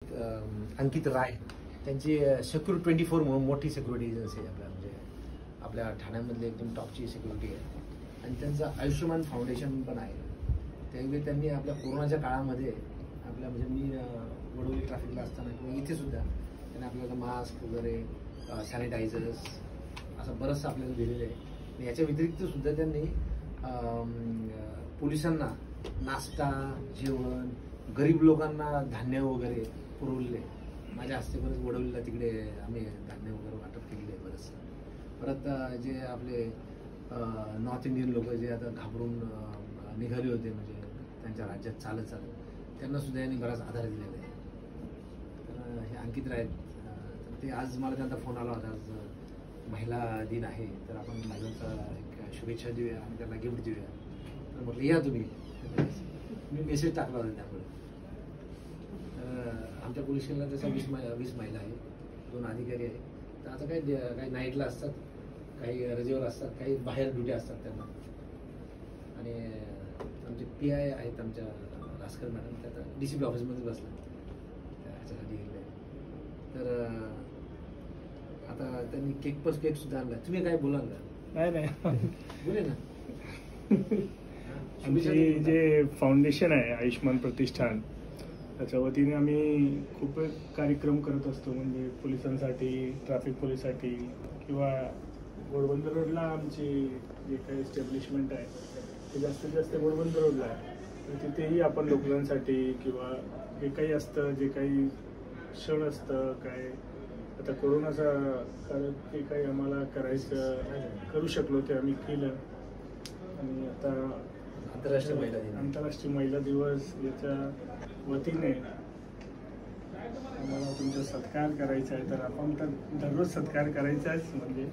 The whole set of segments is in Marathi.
अंकित राय त्यांची सिक्युरिटी 24 म्हणून मोठी सिक्युरिटी एजन्सी आहे म्हणजे आपल्या ठाण्यामधली एकदम टॉपची सिक्युरिटी आहे आणि त्यांचं आयुष्यमान फाउंडेशन पण आहे. त्यावेळी त्यांनी आपल्या कोरोनाच्या काळामध्ये आपल्या म्हणजे मी वडोली ट्रॅफिकला असताना किंवा इथे सुद्धा त्यांनी आपल्याला मास्क वगैरे सॅनिटायझर्स असं बरंचसं आपल्याला दिलेलं आहे. याच्या व्यतिरिक्त सुद्धा त्यांनी पोलिसांना नाश्ता जेवण गरीब लोकांना धान्य वगैरे पुरवले. माझ्या हस्ते बरेच वडोलीला तिकडे आम्ही धान्य वगैरे वाटप केलेले आहे बरंचसं. परत जे आपले नॉर्थ इंडियन लोक जे आता घाबरून निघाले होते म्हणजे त्यांच्या राज्यात चालत त्यांना सुद्धा यांनी बराच आधार दिलेला आहे. तर हे अंकित राय ते आज मला त्यांचा फोन आला होता. आज महिला दिन आहे तर आपण महिलांचा एक शुभेच्छा देऊया आणि त्यांना गिफ्ट देऊया. तर म्हटलं या तुम्ही. मी मेसेज टाकला होता त्यामुळे. आमच्या पोलीस स्टेशनला तसं 20 महिला आहे, 2 अधिकारी आहे. तर आता काही नाईटला असतात, काही रजेवर असतात, काही बाहेर ड्युटी असतात त्यांना. आणि आमचे PI आहेत आमच्या रासकर मॅडम, त्या आता DCP ऑफिसमध्ये बसला ह्याच्यासाठी गेले. तर आता त्यांनी केक सुद्धा आणला. तुम्ही काय बोलाल का? नाही बोले ना. आमची जे फाउंडेशन आहे आयुष्मान प्रतिष्ठान त्याच्या वतीने आम्ही खूप कार्यक्रम करत असतो. म्हणजे पोलिसांसाठी, ट्रॅफिक पोलिससाठी किंवा घोडबंदर रोडला आमची जे काही एस्टॅब्लिशमेंट आहे ते जास्तीत जास्त घोडबंदर रोडला आहे. तर तिथेही आपण लोकांसाठी किंवा जे काही असतं, जे काही क्षण असतं, काय आता कोरोनाचा काळात जे काही आम्हाला करू शकलो ते आम्ही केलं. आणि आता आंतरराष्ट्रीय महिला दिवस याच्या वतीने आम्हाला तुमचा सत्कार करायचा आहे. तर आपण तर दररोज सत्कार करायचाच. म्हणजे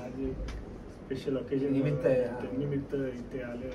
आज एक स्पेशल ऑकेजन निमित्त इथे आले.